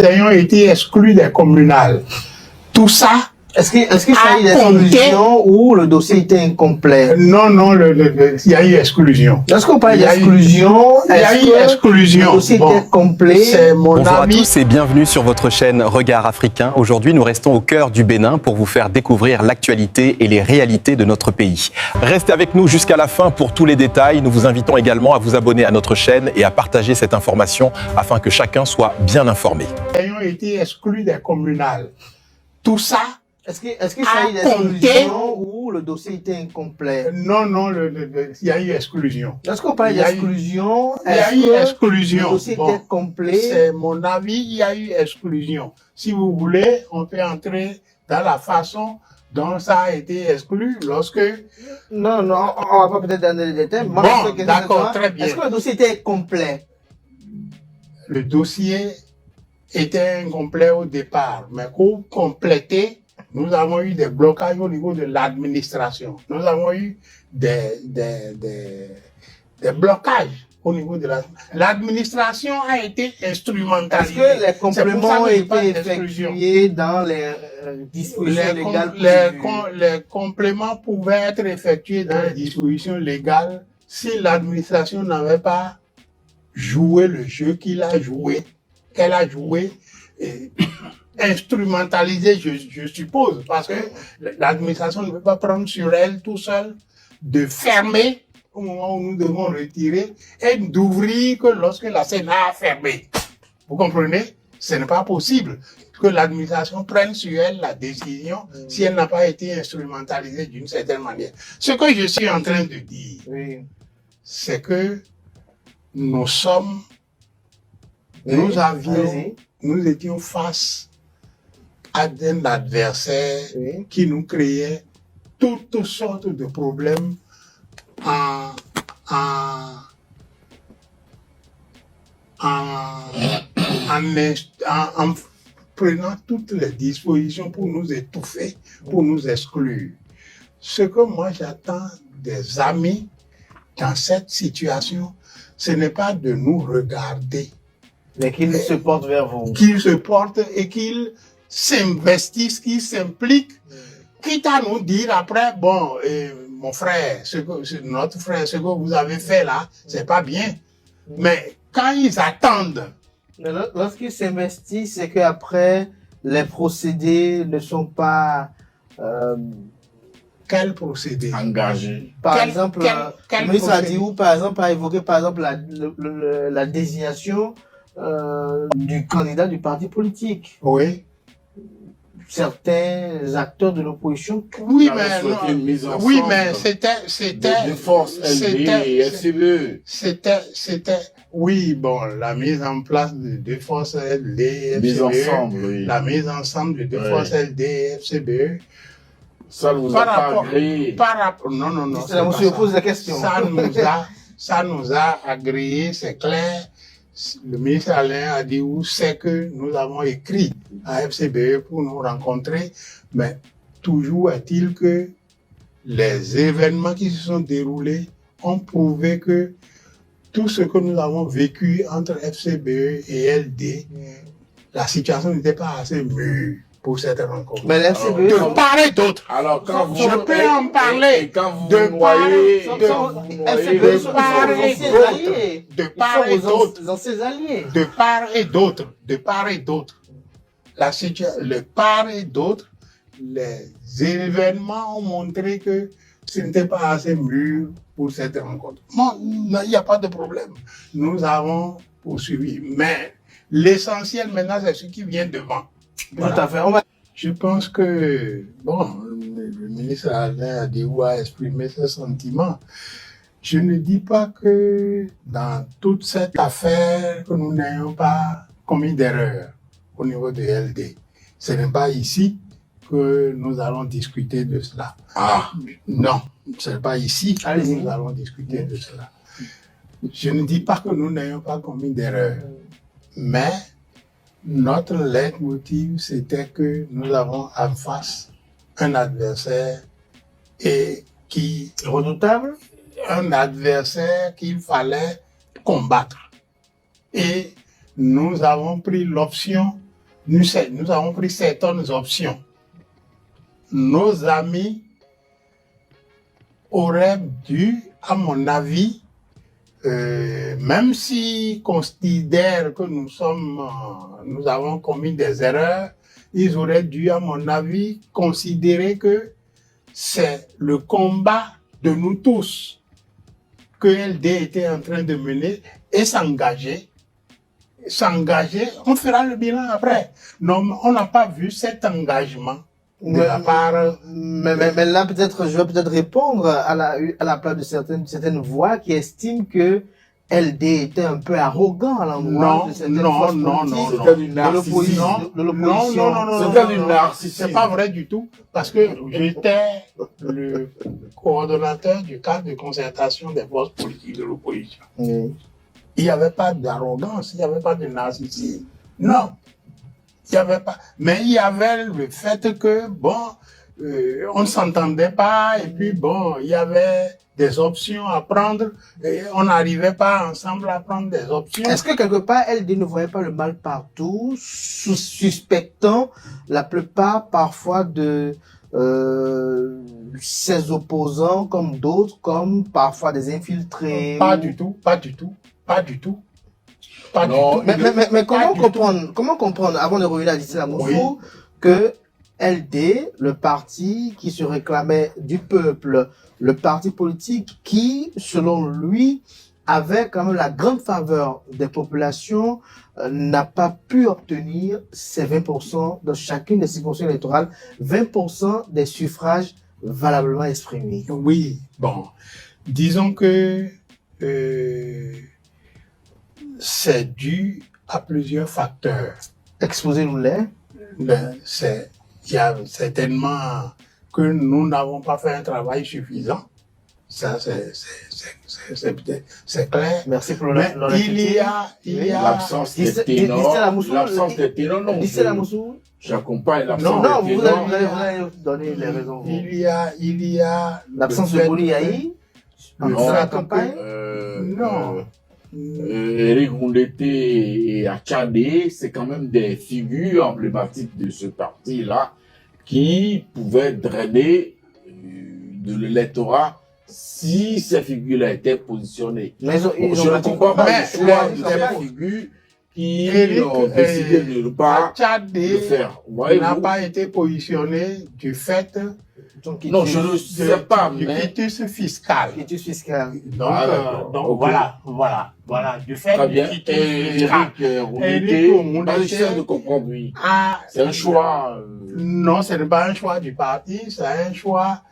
ayant été exclus des communales. Tout ça. Est-ce qu'il y a eu exclusion ou le dossier était incomplet? Non, il y a eu exclusion. Lorsqu'on parle d'exclusion, il y a eu exclusion. Le dossier était complet. C'est mon Bonjour avis. à tous et bienvenue sur votre chaîne Regard Africain. Aujourd'hui, nous restons au cœur du Bénin pour vous faire découvrir l'actualité et les réalités de notre pays. Restez avec nous jusqu'à la fin pour tous les détails. Nous vous invitons également à vous abonner à notre chaîne et à partager cette information afin que chacun soit bien informé. Ayant été exclus des communales. Tout ça. Est-ce qu'il y a eu exclusion ou le dossier était incomplet? Non, il y a eu exclusion. Lorsqu'on parle d'exclusion, il y a eu exclusion. Le dossier était complet. C'est mon avis, il y a eu exclusion. Si vous voulez, on peut entrer dans la façon dont ça a été exclu lorsque... Non, on va pas peut-être donner les détails. Bon, d'accord, très bien. Est-ce que le dossier était complet? Le dossier était incomplet au départ, mais pour compléter, nous avons eu des blocages au niveau de l'administration. Nous avons eu des blocages au niveau de l'administration a été instrumentalisée. Est-ce que les compléments ont été effectués dans les dispositions légales? Les compléments pouvaient être effectués dans les dispositions légales si l'administration n'avait pas joué le jeu qu'elle a joué, instrumentalisé, je suppose, parce que l'administration ne peut pas prendre sur elle tout seul de fermer au moment où nous devons retirer et d'ouvrir que lorsque la Sénat a fermé. Vous comprenez? Ce n'est pas possible que l'administration prenne sur elle la décision si elle n'a pas été instrumentalisée d'une certaine manière. Ce que je suis en train de dire, c'est que nous étions face à un adversaire qui nous créait toutes sortes de problèmes en prenant toutes les dispositions pour nous étouffer, pour nous exclure. Ce que moi j'attends des amis dans cette situation, ce n'est pas de nous regarder, mais qu'ils se portent vers vous. Qu'ils se portent et qu'ils s'investissent, qu'ils s'impliquent, quitte à nous dire après, bon, mon frère, notre frère, ce que vous avez fait là, c'est pas bien. Mais quand ils attendent... Lorsqu'ils s'investissent, c'est qu'après, les procédés ne sont pas... Quel procédé? Engagé. Par exemple, ministre a dit ou par exemple a évoqué par exemple la désignation du candidat du parti politique. Oui. Certains acteurs de l'opposition. Oui, mais c'était de force LD et FCBE. Oui, bon, la mise en place de deux forces LD et FCBE. La mise ensemble de deux forces LD et FCBE. Ça nous a pas agréé. Non. Monsieur pose la question. Ça nous a agréé, c'est clair. Le ministre Alain a dit où c'est que nous avons écrit à FCBE pour nous rencontrer, mais toujours est-il que les événements qui se sont déroulés ont prouvé que tout ce que nous avons vécu entre FCBE et LD, la situation n'était pas assez mûre pour cette rencontre. Mais FCBE, de part et d'autre. Alors quand vous je peux en parler. Et quand vous de noyez, de part et d'autre. Dans ses alliés. De part et d'autre. La situation, de part et d'autre, les événements ont montré que ce n'était pas assez mûr pour cette rencontre. Non, il n'y a pas de problème. Nous avons poursuivi. Mais l'essentiel maintenant, c'est ce qui vient devant. Voilà. Tout à fait. Je pense que, bon, le ministre Alain a dit ou a exprimé ses sentiments. Je ne dis pas que dans toute cette affaire, que nous n'ayons pas commis d'erreur au niveau de LD. Ce n'est pas ici que nous allons discuter de cela. Non, ce n'est pas ici que nous allons discuter de cela. Je ne dis pas que nous n'ayons pas commis d'erreur, mais notre leitmotiv, c'était que nous avons en face un adversaire redoutable, un adversaire qu'il fallait combattre. Et nous avons pris l'option nous avons pris certaines options. Nos amis auraient dû, à mon avis, même s'ils considèrent que nous avons commis des erreurs, ils auraient dû, à mon avis, considérer que c'est le combat de nous tous que LD était en train de mener et s'engager, on fera le bilan après. Non, on n'a pas vu cet engagement de la part. Mais là, peut-être, je vais peut-être répondre à la place de certaines voix qui estiment que LD était un peu arrogant à l'endroit de certaines forces politiques, C'était du narcissisme. de l'opposition. C'était du narcissisme. C'est pas vrai du tout, parce que j'étais le coordonnateur du cadre de concertation des forces politiques de l'opposition. Oui. Il n'y avait pas d'arrogance, il n'y avait pas de narcissisme. Non, il n'y avait pas. Mais il y avait le fait que, bon, on ne s'entendait pas, et puis bon, il y avait des options à prendre, et on n'arrivait pas ensemble à prendre des options. Est-ce que quelque part, LD ne voyait pas le mal partout, suspectant la plupart parfois de ses opposants comme d'autres, comme parfois des infiltrés? Pas du tout, pas du tout, pas du tout. Pas Non, du tout. Mais comment comprendre, avant de revenir à Dissela Moussou, que LD, le parti qui se réclamait du peuple, le parti politique qui, selon lui, avait quand même la grande faveur des populations, n'a pas pu obtenir ces 20% dans chacune des circonscriptions électorales, 20% des suffrages valablement exprimés? Oui, bon, disons que c'est dû à plusieurs facteurs. Exposez-nous-les. Il y a certainement que nous n'avons pas fait un travail suffisant. Ça, c'est clair. Merci pour Mais il y a L'absence des ténors. L'absence des ténors, non. Dissela Moussou. J'accompagne Non, l'absence des vous ténors. allez donner les raisons. il y a L'absence le de fait Boni que- Yahi le dans la fait que- campagne. Non. Eric Roundeté et Achadé, c'est quand même des figures emblématiques de ce parti-là qui pouvaient drainer de l'électorat si ces figures-là étaient positionnées. Mais ils Je ont ne comprends pas Mais- le choix de mais- ces figures qui Eric, ont décidé de ne pas le Achadé faire. n'a Voyez-vous? pas été positionné du fait Non, je ne sais pas, du mais quitus fiscal. quitus fiscal. Donc, d'accord. Ok. voilà, du fait très du bien. quitus Et fiscal. Eric Eric Roundeté, Roundeté j'essaie de comprendre, oui. Ah, C'est un choix. non, ce n'est pas un choix du parti, c'est un choix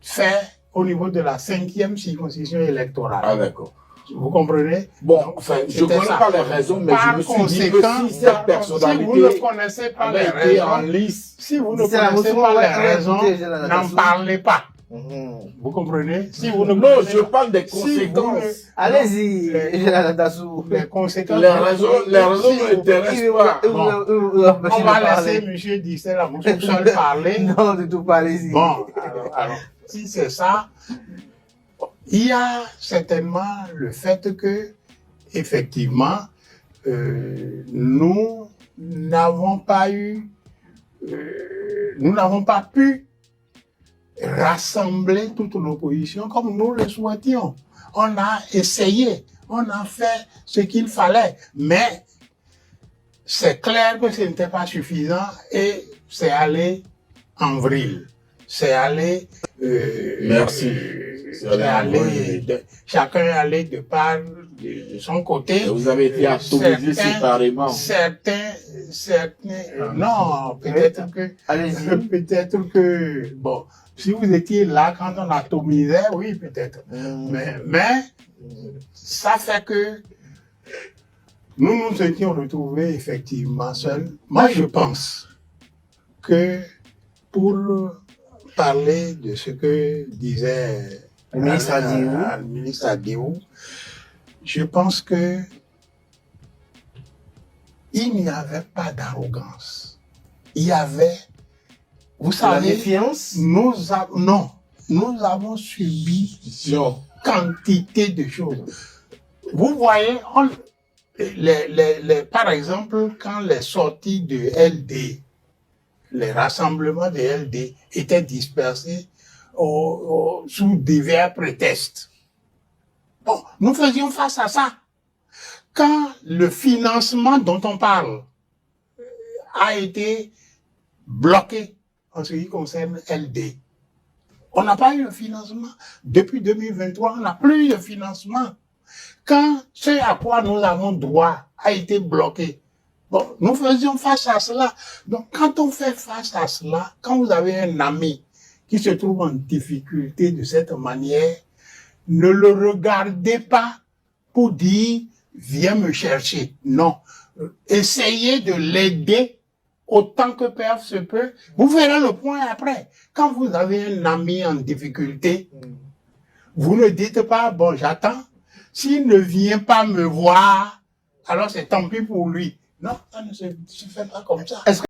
fait au niveau de la 5e circonscription électorale. Ah, d'accord. Vous comprenez? Bon, Donc, enfin, je ne c'était connais ça. pas les raisons, mais Par je me suis dit que conséquent, si cette si vous ne personnalité connaissez pas les avait été en raisons, lice, si vous ne C'est la connaissez motion, pas ouais, les ouais, raisons, écoutez, j'ai la n'en raison. parlez pas. Mhm. Vous comprenez? Si vous ne non, connaissez je pas parle des Si vous conséquences. Allez-y, Les- Général Dassou. les conséquences. Les raisons ne m'intéressent pas. On va laisser M. Dissela Moussou seul parler. Non, du tout pas, allez-y. Bon, alors, si c'est ça, il y a certainement le fait que, effectivement, nous n'avons pas pu rassembler toute l'opposition comme nous le souhaitions. On a essayé, on a fait ce qu'il fallait, mais c'est clair que ce n'était pas suffisant et c'est allé en vrille. C'est allé... Merci. c'est allé chacun est allé de part de son côté. Et vous avez été atomisé séparément. Certains, non, peut-être que, Allez-y. peut-être que, bon, si vous étiez là quand on atomisait, oui, peut-être. Mais, ça fait que nous nous étions retrouvés effectivement seuls. Moi, je pense que pour parler de ce que disait Le ministre Adiou. le ministre Adiou, je pense que il n'y avait pas d'arrogance. Il y avait, vous La savez, défiance. nous avons subi quantité de choses. Vous voyez, par exemple, quand les sorties de LD, les rassemblements de LD étaient dispersés sous divers prétextes. Bon, nous faisions face à ça. Quand le financement dont on parle a été bloqué en ce qui concerne LD, on n'a pas eu de financement. Depuis 2023, on n'a plus de financement. Quand ce à quoi nous avons droit a été bloqué, bon, nous faisions face à cela. Donc, quand on fait face à cela, quand vous avez un ami qui se trouve en difficulté de cette manière, ne le regardez pas pour dire « viens me chercher ». Non. Essayez de l'aider autant que faire se peut. Vous verrez le point après. Quand vous avez un ami en difficulté, vous ne dites pas « bon, j'attends ». S'il ne vient pas me voir, alors c'est tant pis pour lui. Non, ça ne se fait pas comme ça.